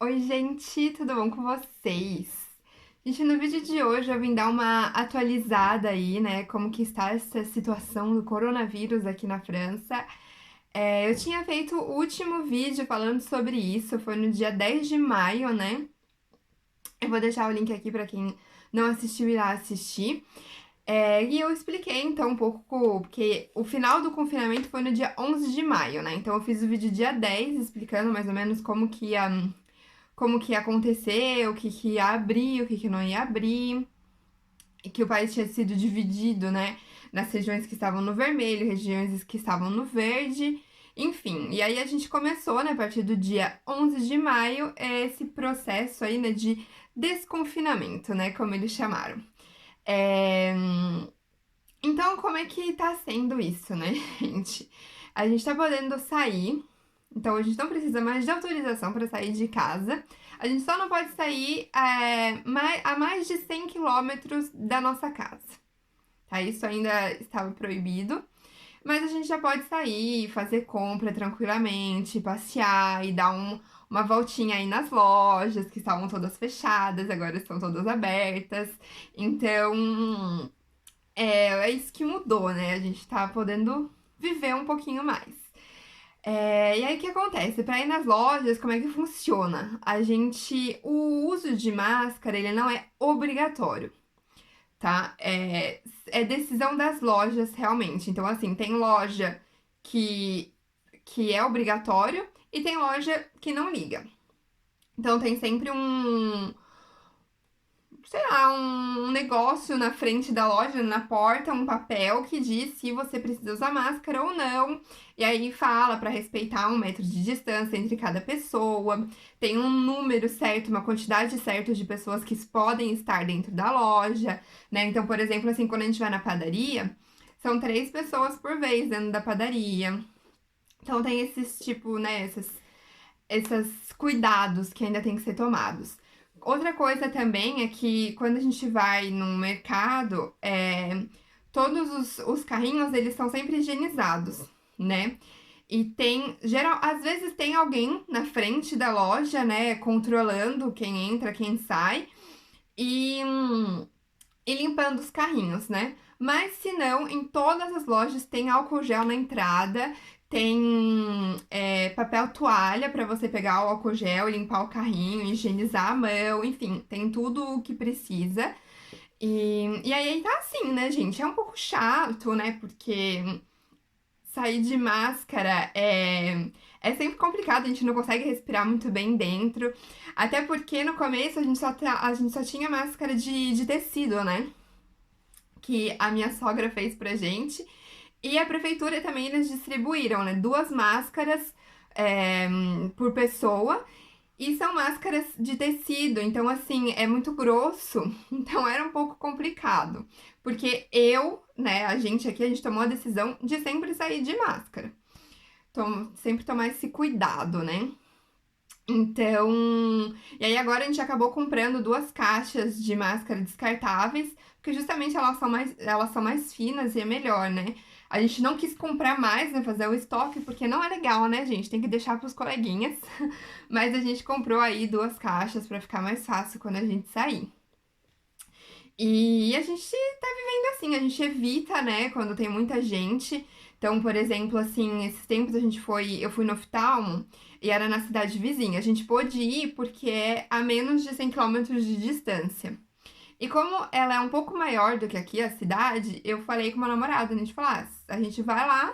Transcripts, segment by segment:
Oi, gente, tudo bom com vocês? Gente, no vídeo de hoje eu vim dar uma atualizada aí, né, como que está essa situação do coronavírus aqui na França. Eu tinha feito o último vídeo falando sobre isso, foi no dia 10 de maio, né? Eu vou deixar o link aqui para quem não assistiu irá assistir. E eu expliquei então um pouco, porque o final do confinamento foi no dia 11 de maio, né? Então eu fiz o vídeo dia 10 explicando mais ou menos como que ia acontecer, o que que ia abrir, o que que não ia abrir, e que o país tinha sido dividido, né, nas regiões que estavam no vermelho, regiões que estavam no verde, enfim. E aí a gente começou, né, a partir do dia 11 de maio, esse processo aí, né, de desconfinamento, né, como eles chamaram. É... Então, como é que tá sendo isso, né, gente? A gente tá podendo sair, então a gente não precisa mais de autorização para sair de casa. A gente só não pode sair a mais de 100 quilômetros da nossa casa. Tá? Isso ainda estava proibido. Mas a gente já pode sair, fazer compra tranquilamente, passear e dar uma voltinha aí nas lojas que estavam todas fechadas, agora estão todas abertas. Então, é isso que mudou, né? A gente tá podendo viver um pouquinho mais. E aí o que acontece? Para ir nas lojas, como é que funciona? O uso de máscara, ele não é obrigatório, tá? É decisão das lojas realmente. Então, assim, tem loja que, que é obrigatório e tem loja que não liga. Então, tem sempre sei lá, um negócio na frente da loja, na porta, um papel que diz se você precisa usar máscara ou não. E aí fala para respeitar 1 metro de distância entre cada pessoa. Tem um número certo, uma quantidade certa de pessoas que podem estar dentro da loja, né? Então, por exemplo, assim, quando a gente vai na padaria, são 3 pessoas por vez dentro da padaria. Então tem esses tipo, né, esses cuidados que ainda tem que ser tomados. Outra coisa também é que quando a gente vai num mercado, todos os carrinhos eles são sempre higienizados, né? E às vezes tem alguém na frente da loja, né, controlando quem entra, quem sai e limpando os carrinhos, né? Mas se não, em todas as lojas tem álcool gel na entrada, tem papel toalha para você pegar o álcool gel, limpar o carrinho, higienizar a mão, enfim, tem tudo o que precisa. E aí tá assim, né, gente? É um pouco chato, né? Porque sair de máscara é sempre complicado, a gente não consegue respirar muito bem dentro. Até porque no começo a gente só tinha máscara de tecido, né? Que a minha sogra fez pra gente. E a prefeitura também eles distribuíram, né? 2 máscaras é, por pessoa. E são máscaras de tecido, então assim, é muito grosso, então era um pouco complicado. Porque né, a gente aqui, a gente tomou a decisão de sempre sair de máscara. Então, sempre tomar esse cuidado, né? Então, e aí agora a gente acabou comprando 2 caixas de máscara descartáveis, porque justamente elas são mais finas e é melhor, né? A gente não quis comprar mais, né, fazer o estoque, porque não é legal, né, gente? Tem que deixar pros coleguinhas. Mas a gente comprou aí 2 caixas pra ficar mais fácil quando a gente sair. E a gente tá vivendo assim, a gente evita, né, quando tem muita gente. Então, por exemplo, assim, esses tempos eu fui no oftalmo e era na cidade vizinha. A gente pôde ir porque é a menos de 100 quilômetros de distância. E como ela é um pouco maior do que aqui, a cidade, eu falei com meu namorado, a gente falou, a gente vai lá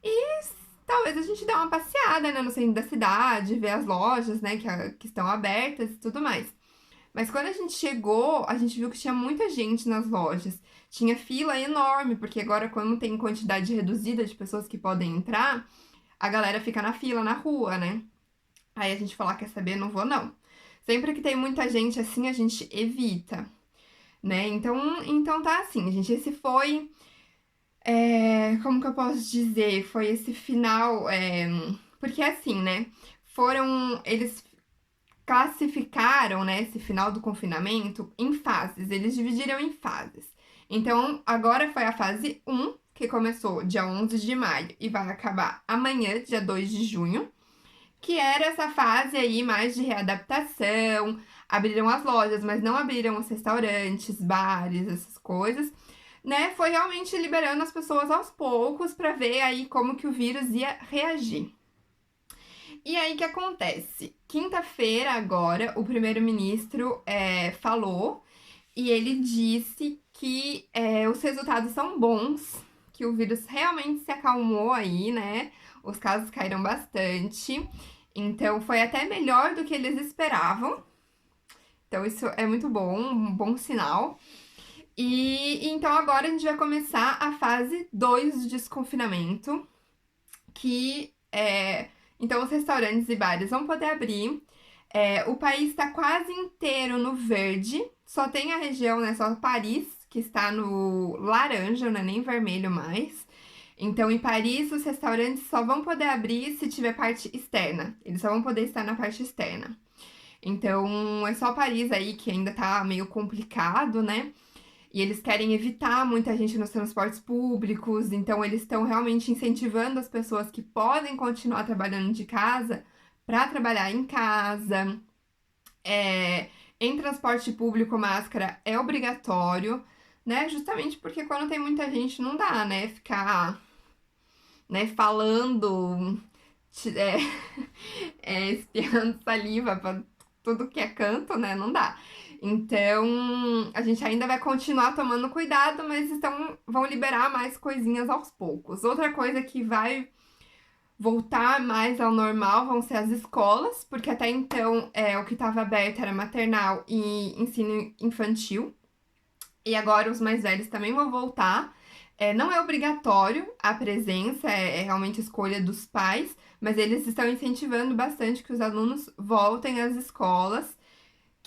e talvez a gente dê uma passeada, né, no centro da cidade, ver as lojas, né, que estão abertas e tudo mais. Mas quando a gente chegou, a gente viu que tinha muita gente nas lojas. Tinha fila enorme, porque agora, como tem quantidade reduzida de pessoas que podem entrar, a galera fica na fila na rua, né? Aí a gente falou, quer saber? Não vou não. Sempre que tem muita gente assim, a gente evita, né? Então tá assim, gente. Esse foi. Como que eu posso dizer? Foi esse final. Porque assim, né? Eles classificaram, né, esse final do confinamento em fases. Eles dividiram em fases. Então, agora foi a fase 1, que começou dia 11 de maio e vai acabar amanhã, dia 2 de junho, que era essa fase aí mais de readaptação. Abriram as lojas, mas não abriram os restaurantes, bares, essas coisas, né? Foi realmente liberando as pessoas aos poucos para ver aí como que o vírus ia reagir. E aí, o que acontece? Quinta-feira, agora, o primeiro-ministro falou e ele disse que os resultados são bons, que o vírus realmente se acalmou aí, né? Os casos caíram bastante. Então, foi até melhor do que eles esperavam. Então, isso é muito bom, um bom sinal. E então, agora a gente vai começar a fase 2 do desconfinamento, que então os restaurantes e bares vão poder abrir. O país está quase inteiro no verde, só tem a região, né, só Paris, que está no laranja, não é nem vermelho mais. Então, em Paris, os restaurantes só vão poder abrir se tiver parte externa. Eles só vão poder estar na parte externa. Então, é só Paris aí que ainda tá meio complicado, né? E eles querem evitar muita gente nos transportes públicos, então eles estão realmente incentivando as pessoas que podem continuar trabalhando de casa para trabalhar em casa. Em transporte público, máscara é obrigatório, né? Justamente porque quando tem muita gente não dá, né? Ficar, né, falando, é, espiando saliva para tudo que é canto, né? Não dá. Então, a gente ainda vai continuar tomando cuidado, mas vão liberar mais coisinhas aos poucos. Outra coisa que vai voltar mais ao normal vão ser as escolas, porque até então o que estava aberto era maternal e ensino infantil. E agora os mais velhos também vão voltar. Não é obrigatório a presença, é realmente escolha dos pais, mas eles estão incentivando bastante que os alunos voltem às escolas,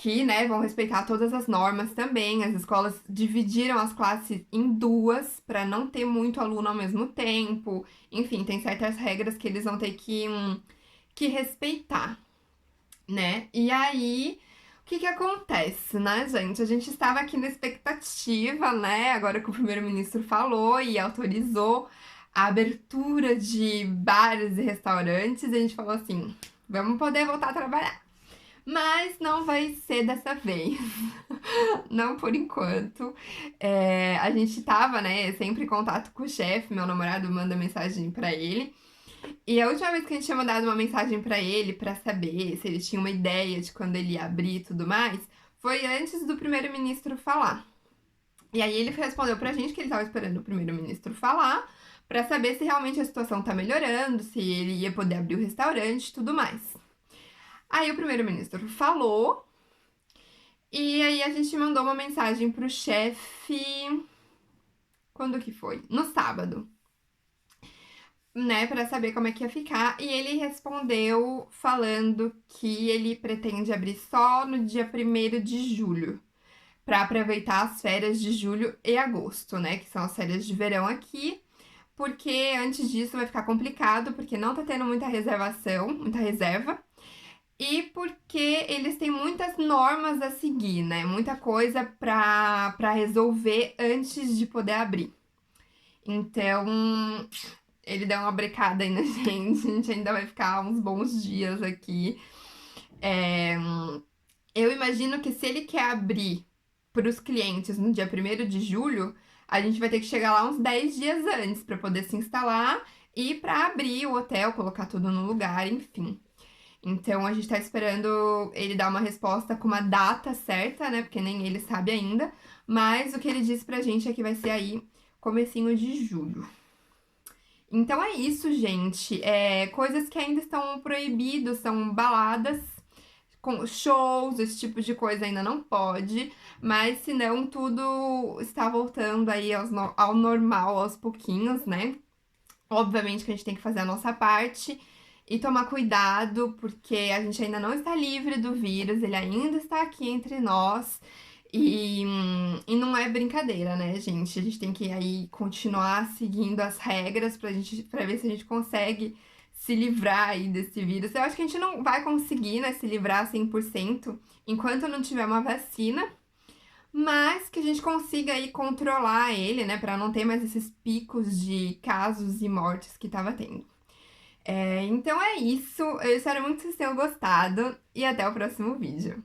que, né, vão respeitar todas as normas também. As escolas dividiram as classes em duas para não ter muito aluno ao mesmo tempo. Enfim, tem certas regras que eles vão ter que respeitar, né? E aí, o que que acontece, né, gente? A gente estava aqui na expectativa, né? Agora que o primeiro-ministro falou e autorizou a abertura de bares e restaurantes, a gente falou assim: vamos poder voltar a trabalhar. Mas não vai ser dessa vez. Não por enquanto. A gente tava, né, sempre em contato com o chefe, meu namorado manda mensagem pra ele. E a última vez que a gente tinha mandado uma mensagem pra ele pra saber se ele tinha uma ideia de quando ele ia abrir e tudo mais, foi antes do primeiro-ministro falar. E aí ele respondeu pra gente que ele tava esperando o primeiro-ministro falar pra saber se realmente a situação tá melhorando, se ele ia poder abrir o restaurante e tudo mais. Aí o primeiro-ministro falou, e aí a gente mandou uma mensagem pro chefe. Quando que foi? No sábado, né, pra saber como é que ia ficar. E ele respondeu falando que ele pretende abrir só no dia 1º de julho, pra aproveitar as férias de julho e agosto, né, que são as férias de verão aqui. Porque antes disso vai ficar complicado, porque não tá tendo muita reservação, muita reserva. E porque eles têm muitas normas a seguir, né? Muita coisa pra resolver antes de poder abrir. Então, ele deu uma brecada aí na gente. A gente ainda vai ficar uns bons dias aqui. Eu imagino que se ele quer abrir para os clientes no dia 1º de julho, a gente vai ter que chegar lá uns 10 dias antes para poder se instalar e para abrir o hotel, colocar tudo no lugar, enfim. Então a gente tá esperando ele dar uma resposta com uma data certa, né? Porque nem ele sabe ainda. Mas o que ele disse pra gente é que vai ser aí comecinho de julho. Então é isso, gente. Coisas que ainda estão proibidas são baladas, com shows, esse tipo de coisa ainda não pode. Mas senão tudo está voltando aí ao normal aos pouquinhos, né? Obviamente que a gente tem que fazer a nossa parte e tomar cuidado, porque a gente ainda não está livre do vírus, ele ainda está aqui entre nós. E não é brincadeira, né, gente? A gente tem que aí continuar seguindo as regras pra ver se a gente consegue se livrar aí desse vírus. Eu acho que a gente não vai conseguir, né, se livrar 100% enquanto não tiver uma vacina, mas que a gente consiga aí controlar ele, né, pra não ter mais esses picos de casos e mortes que tava tendo. Então é isso. Eu espero muito que vocês tenham gostado e até o próximo vídeo.